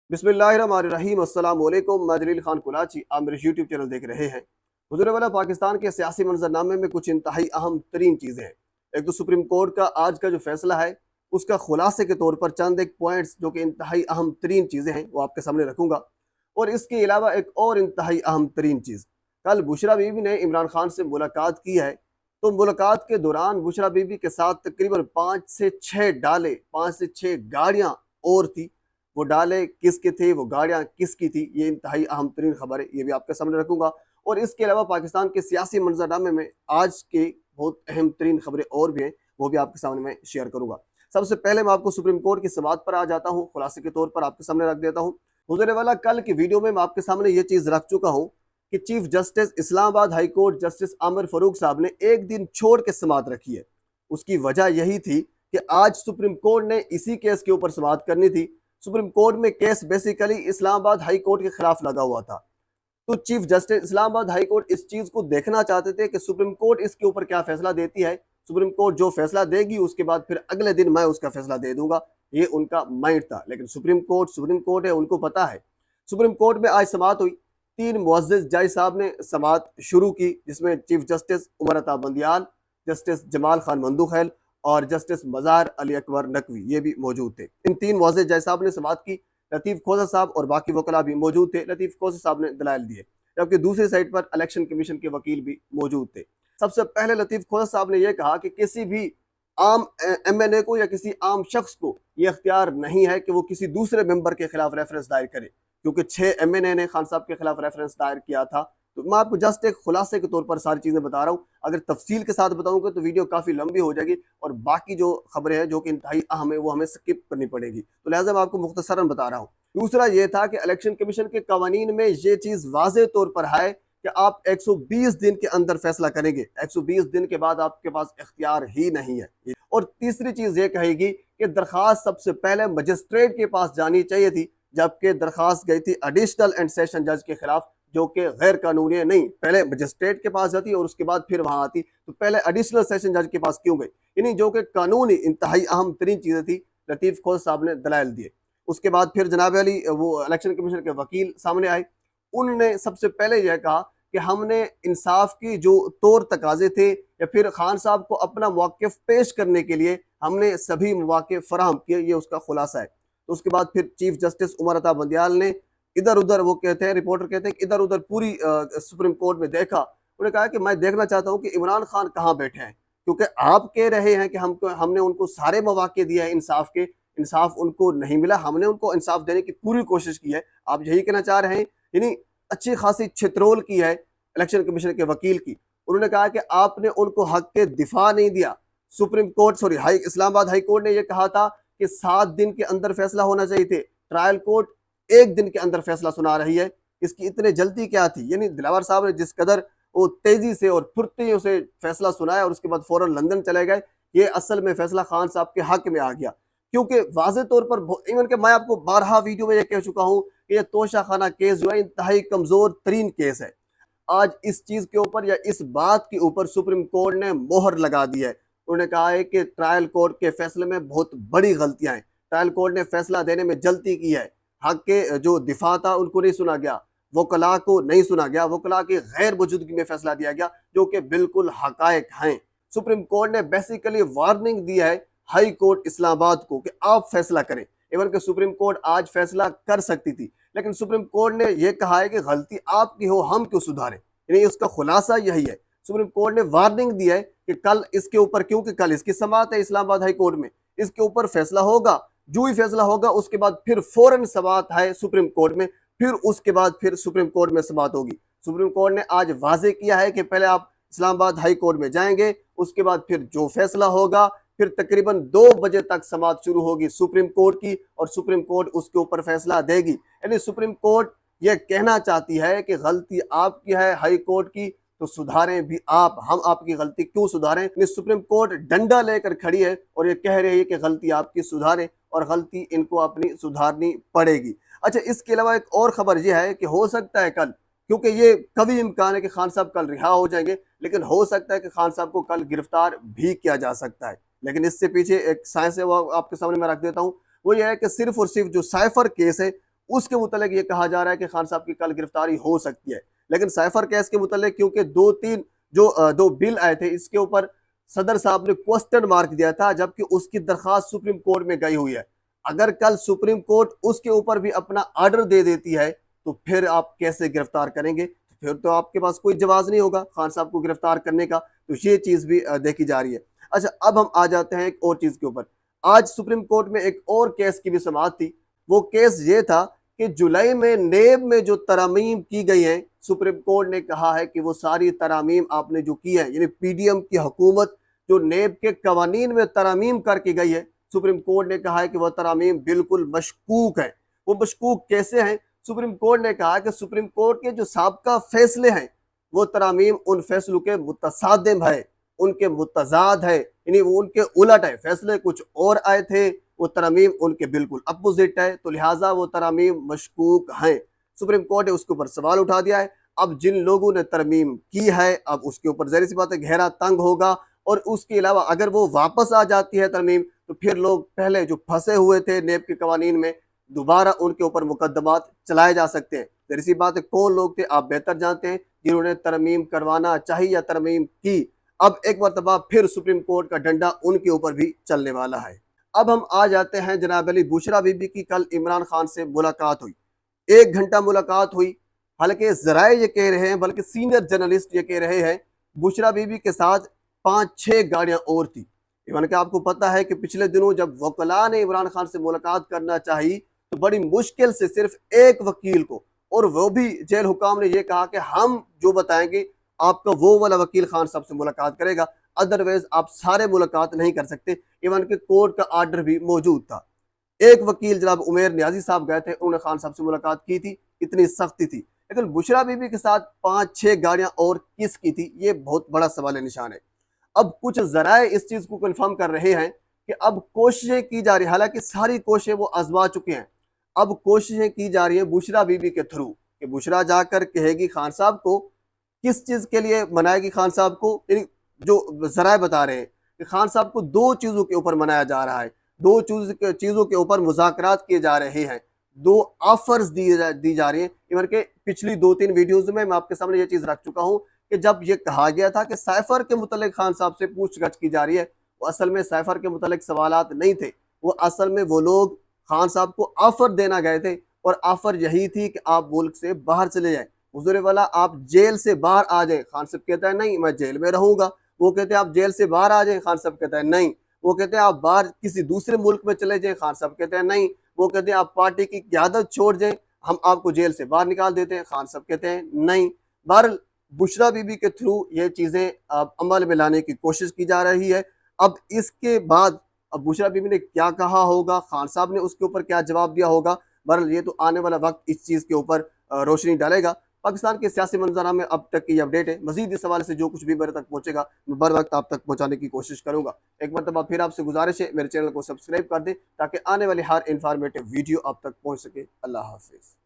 बिस्मिल्लाहिर्रहमानिर्रहीम अस्सलाम वालेकुम। मैं जलील खान कुलाची, आप मेरे यूट्यूब चैनल देख रहे हैं। हुज़ूर वाला पाकिस्तान के सियासी मंजरनामे में कुछ इंतहाई अहम तरीन चीज़ें हैं। एक तो सुप्रीम कोर्ट का आज का जो फैसला है, उसका खुलासे के तौर पर चंद एक पॉइंट्स जो कि इंतहाई अहम तरीन चीज़ें हैं, वो आपके सामने रखूंगा। और इसके अलावा एक और इंतहाई अहम तरीन चीज़, कल बुशरा बीबी ने इमरान खान से मुलाकात की है। तो मुलाकात के दौरान बुशरा बीबी के साथ तकरीबन 5 से 6 गाड़ियाँ और थी। वो डाले किसके थे, वो गाड़ियां किसकी थी, ये इंतहाई अहम तरीन खबर है, ये भी आपके सामने रखूंगा। और इसके अलावा पाकिस्तान के सियासी मंजरनामे में आज के बहुत अहम तरीन खबरें और भी हैं, वो भी आपके सामने मैं शेयर करूंगा। सबसे पहले मैं आपको सुप्रीम कोर्ट की समाअत पर आ जाता हूँ, खुलासे के तौर पर आपके सामने रख देता हूँ। हुजूर वाला कल की वीडियो में मैं आपके सामने ये चीज रख चुका हूँ कि chief justice Islamabad high court justice Aamir Farooq साहब ने एक दिन छोड़ के समाअत रखी है। उसकी वजह यही थी कि आज सुप्रीम कोर्ट ने इसी केस के ऊपर समाअत करनी थी। सुप्रीम कोर्ट में case basically Islamabad high court के खिलाफ लगा हुआ था। तो chief justice Islamabad high court इस चीज को देखना चाहते थे कि सुप्रीम कोर्ट इसके ऊपर क्या फैसला देती है। सुप्रीम कोर्ट जो फैसला देगी उसके बाद फिर अगले दिन मैं उसका फैसला दे दूंगा, ये उनका माइंड था। लेकिन सुप्रीम कोर्ट है, उनको पता है। सुप्रीम कोर्ट में आज समाअत हुई। 3 मुअज़्ज़िज़ जज साहब ने समाअत शुरू की, जिसमें chief justice Umar Ata Bandial, justice Jamal Khan मंदूखैल और जस्टिस मजार अली अकबर नकवी, ये भी मौजूद थे। इन 3 मुअज़्ज़िज़ जज साहब ने समाअत की। लतीफ़ खोसा साहब और बाकी वकला भी मौजूद थे। लतीफ़ खोसा साहब ने दलाइल दिए, जबकि दूसरी साइड पर इलेक्शन कमीशन के वकील भी मौजूद थे। सबसे पहले लतीफ़ खोसा साहब ने यह कहा कि किसी भी आम एमएनए को या किसी आम शख्स को यह अख्तियार नहीं है कि वो किसी दूसरे मेंबर के खिलाफ रेफरेंस दायर करे, क्योंकि 6 एमएनए ने खान साहब के खिलाफ रेफरेंस दायर किया था। तो मैं आपको जस्ट एक खुलासे के तौर पर सारी चीजें बता रहा हूँ। अगर तफसील के साथ बताऊंगा तो वीडियो काफी लंबी हो जाएगी और बाकी जो खबरें हैं जो कि इंतहाई अहम है वो हमें स्किप करनी पड़ेगी, तो लिहाजा मैं आपको मुख्तसरन बता रहा हूँ। दूसरा ये था कि इलेक्शन कमीशन के कवानीन में ये चीज वाज़े तौर पर है कि आप 120 दिन के अंदर फैसला करेंगे, 120 दिन के बाद आपके पास इख्तियार ही नहीं है। और तीसरी चीज ये कहेगी कि दरखास्त सबसे पहले मजिस्ट्रेट के पास जानी चाहिए थी, जबकि दरखास्त गई थी एडिशनल एंड सेशन जज के खिलाफ, जो कि गैर कानूनी है। नहीं, पहले मजिस्ट्रेट के पास जाती और उसके बाद फिर वहां आती, तो पहले एडिशनल सेशन जज के पास क्यों गई? यानी जो कि कानूनी इंतहाई अहम तरीन चीजें थी, लतीफ खोज साहब ने दलाइल दिए। उसके बाद फिर जनाब अली वो इलेक्शन कमीशन के वकील सामने आए। उन्होंने सबसे पहले यह कहा कि हमने इंसाफ की जो तौर तकाजे थे या फिर खान साहब को अपना मौक़िफ़ पेश करने के लिए हमने सभी मौक़े फराहम किए, ये उसका खुलासा है। तो उसके बाद फिर चीफ जस्टिस उमर अता बंदियाल ने इधर उधर, वो कहते हैं, रिपोर्टर कहते हैं कि इधर उधर पूरी सुप्रीम कोर्ट में देखा। उन्होंने कहा कि मैं देखना चाहता हूं कि इमरान खान कहाँ बैठे हैं, क्योंकि आप कह रहे हैं कि हमने उनको सारे मौके दिए हैं इंसाफ के, इंसाफ उनको नहीं मिला, हमने उनको इंसाफ देने की पूरी कोशिश की है, आप यही कहना चाह रहे हैं। यानी अच्छी खासी छित्रोल की है इलेक्शन कमीशन के वकील की। उन्होंने कहा कि आपने उनको हक के दिफा नहीं दिया। हाई इस्लामाबाद हाई कोर्ट ने यह कहा था कि 7 दिन के अंदर फैसला होना चाहिए थे, ट्रायल कोर्ट 1 दिन के अंदर फैसला सुना रही है। इसकी इतने जल्दी क्या थी? यानी दिलावर साहब ने जिस कदर वो तेजी से और फुर्ती से फैसला सुनाया और उसके बाद फौरन लंदन चले गए, ये असल में फैसला खान साहब के हक में आ गया। क्योंकि वाजे तौर पर इवन के मैं आपको 12 वीडियो में यह कह चुका हूं कि यह तोशा खाना केस जो है इंतहाई कमजोर तरीन केस है। आज इस चीज के ऊपर या इस बात के ऊपर सुप्रीम कोर्ट ने मोहर लगा दी है। उन्होंने कहा है कि ट्रायल कोर्ट के फैसले में बहुत बड़ी गलतियां हैं, ट्रायल कोर्ट ने फैसला देने में जल्दी की है, हक के जो दिफा था उनको नहीं सुना गया, वकला को नहीं सुना गया, वकला की गैर मौजूदगी में फैसला दिया गया, जो कि बिल्कुल हकायक हैं। सुप्रीम कोर्ट ने बेसिकली वार्निंग दी है हाई कोर्ट इस्लामाबाद को कि आप फैसला करें। इवन के सुप्रीम कोर्ट आज फैसला कर सकती थी, लेकिन सुप्रीम कोर्ट ने यह कहा है कि गलती आपकी हो, हम क्यों सुधारें। यानी उसका खुलासा यही है। सुप्रीम कोर्ट ने वार्निंग दी है कि कल इसके ऊपर, क्योंकि कल इसकी समाअत है इस्लामाबाद हाई कोर्ट में, इसके ऊपर फैसला होगा। जो ही फैसला होगा उसके बाद फिर फौरन समाअत है सुप्रीम कोर्ट में, फिर उसके बाद फिर सुप्रीम कोर्ट में समाअत होगी। सुप्रीम कोर्ट ने आज वाजे किया है कि पहले आप इस्लामाबाद हाई कोर्ट में जाएंगे, उसके बाद फिर जो फैसला होगा फिर तकरीबन 2 बजे तक समाअत शुरू होगी सुप्रीम कोर्ट की, और सुप्रीम कोर्ट उसके ऊपर फैसला देगी। यानी सुप्रीम कोर्ट यह कहना चाहती है कि गलती आपकी है हाई कोर्ट की, तो सुधारें भी आप, हम आपकी गलती क्यों सुधारें। सुप्रीम कोर्ट डंडा लेकर खड़ी है और ये कह रही है कि गलती आपकी सुधारें, और गलती इनको अपनी सुधारनी पड़ेगी। अच्छा, इसके अलावा एक और खबर यह है कि हो सकता है कल, क्योंकि ये कभी इम्कान है कि खान साहब कल रिहा हो जाएंगे, लेकिन हो सकता है कि खान साहब को कल गिरफ्तार भी किया जा सकता है। लेकिन इससे पीछे एक साइंस है, वो आपके सामने मैं रख देता हूँ। वो ये है कि सिर्फ और सिर्फ जो साइफर केस है उसके मुतालिक ये कहा जा रहा है कि खान साहब की कल गिरफ्तारी हो सकती है। लेकिन साइफर केस के मुतालिक क्योंकि दो बिल आए थे, इसके ऊपर सदर साहब ने क्वेश्चन मार्क दिया था, जबकि उसकी दरखास्त सुप्रीम कोर्ट में गई हुई है। अगर कल सुप्रीम कोर्ट उसके ऊपर भी अपना ऑर्डर दे देती है तो फिर आप कैसे गिरफ्तार करेंगे? फिर तो आपके पास कोई जवाब नहीं होगा खान साहब को गिरफ्तार करने का। तो ये चीज भी देखी जा रही है। अच्छा, अब हम आ जाते हैं एक और चीज के ऊपर। आज सुप्रीम कोर्ट में एक और केस की भी समाअत थी। वो केस ये था कि जुलाई में नेब में जो तरामीम की गई है, सुप्रीम कोर्ट ने कहा है कि वो सारी तरामीम आपने जो की है, यानी पीडीएम की हुकूमत जो नेब के कवानीन में तरामीम करके गई है, सुप्रीम कोर्ट ने कहा है कि वह तरामीम बिल्कुल मशकूक है। वो मशकूक कैसे हैं? सुप्रीम कोर्ट ने कहा कि सुप्रीम कोर्ट के जो साबका फैसले हैं वो तरामीम उन फैसलों के मुतसादिम है, उनके मुतजाद है, यानी वो उनके उलट है। फैसले कुछ और आए थे, वो तरामीम उनके बिल्कुल अपोजिट है, तो लिहाजा वो तरामीम मशकूक हैं। सुप्रीम कोर्ट ने उसके ऊपर सवाल उठा दिया है। अब जिन लोगों ने तरमीम की है, अब उसके ऊपर ज़ाहिर सी बात है घेरा तंग होगा। और उसके अलावा अगर वो वापस आ जाती है तरमीम, तो फिर लोग पहले जो फंसे हुए थे नेब के कवानीन में, दोबारा उनके ऊपर मुकदमात चलाए जा सकते हैं। ज़ाहिर सी बात है, कौन लोग थे आप बेहतर जानते हैं जिन्होंने तरमीम करवाना चाहिए या तरमीम की। अब एक मरतबा फिर सुप्रीम कोर्ट का डंडा उनके ऊपर भी चलने वाला है। अब हम आ जाते हैं जनाब अली बुशरा बीबी की कल इमरान खान से मुलाकात हुई। 1 घंटा मुलाकात हुई। हालांकि जराए ये कह रहे हैं, बल्कि सीनियर जर्नलिस्ट ये कह रहे हैं, बुशरा बीबी के साथ 5-6 गाड़ियां और थी। इवन के आपको पता है कि पिछले दिनों जब वकला ने इमरान खान से मुलाकात करना चाहिए, तो बड़ी मुश्किल से सिर्फ एक वकील को, और वो भी जेल हुकाम ने यह कहा कि हम जो बताएंगे आपका वो वाला वकील खान साहब से मुलाकात करेगा, अदरवाइज आप सारे मुलाकात नहीं कर सकते। इवन के कोर्ट का आर्डर भी मौजूद था। एक वकील जनाब उमेर न्याजी साहब गए थे, उन्होंने खान साहब से मुलाकात की थी, इतनी सख्ती थी। लेकिन बुशरा बीबी के साथ 5-6 गाड़ियां और किसकी थी, ये बहुत बड़ा सवाल निशान है। अब कुछ जराए इस चीज को कंफर्म कर रहे हैं कि अब कोशिशें की जा रही है, हालांकि सारी कोशिशें वो आजमा चुके हैं, अब कोशिशें की जा रही है बुशरा बीबी के थ्रू कि बुशरा जाकर कहेगी खान साहब को, किस चीज के लिए मनाएगी खान साहब को। जो जराए बता रहे हैं कि खान साहब को 2 चीजों के ऊपर मनाया जा रहा है, 2 चीजों के ऊपर मुज़ाकरात किए जा रहे हैं, 2 ऑफर्स दी जा रही हैं। इवन के पिछली 2-3 वीडियोज में मैं आपके सामने ये चीज रख चुका हूं कि जब ये कहा गया था कि साइफर के मुतालिक खान साहब से पूछगछ की जा रही है, वो असल में साइफर के मुतालिक सवालात नहीं थे। वो असल में वो लोग खान साहब को ऑफर देना गए थे, और ऑफर यही थी कि आप मुल्क से बाहर चले जाए, हुजूर वाला आप जेल से बाहर आ जाए। खान साहब कहता है नहीं, मैं जेल में रहूंगा। वो कहते हैं आप जेल से बाहर आ जाए, खान साहब कहता है नहीं। वो कहते हैं आप बाहर किसी दूसरे मुल्क में चले जाएं, खान साहब कहते हैं नहीं। वो कहते हैं आप पार्टी की क़यादत छोड़ जाएं, हम आपको जेल से बाहर निकाल देते हैं, खान साहब कहते हैं नहीं। बहरहाल बुशरा बीबी के थ्रू ये चीज़ें अब अमल में लाने की कोशिश की जा रही है। अब इसके बाद अब बुशरा बीबी ने क्या कहा होगा, खान साहब ने उसके ऊपर क्या जवाब दिया होगा, बहरहाल ये तो आने वाला वक्त इस चीज़ के ऊपर रोशनी डालेगा। पाकिस्तान के सियासी मंजरा में अब तक की अपडेट है। मजीद इस सवाल से जो कुछ भी मेरे तक पहुंचेगा मैं बर वक्त आप तक पहुंचाने की कोशिश करूंगा। एक मरतबा फिर आपसे गुजारिश है, मेरे चैनल को सब्सक्राइब कर दें ताकि आने वाली हर इंफॉर्मेटिव वीडियो आप तक पहुंच सके। अल्लाह हाफिज़।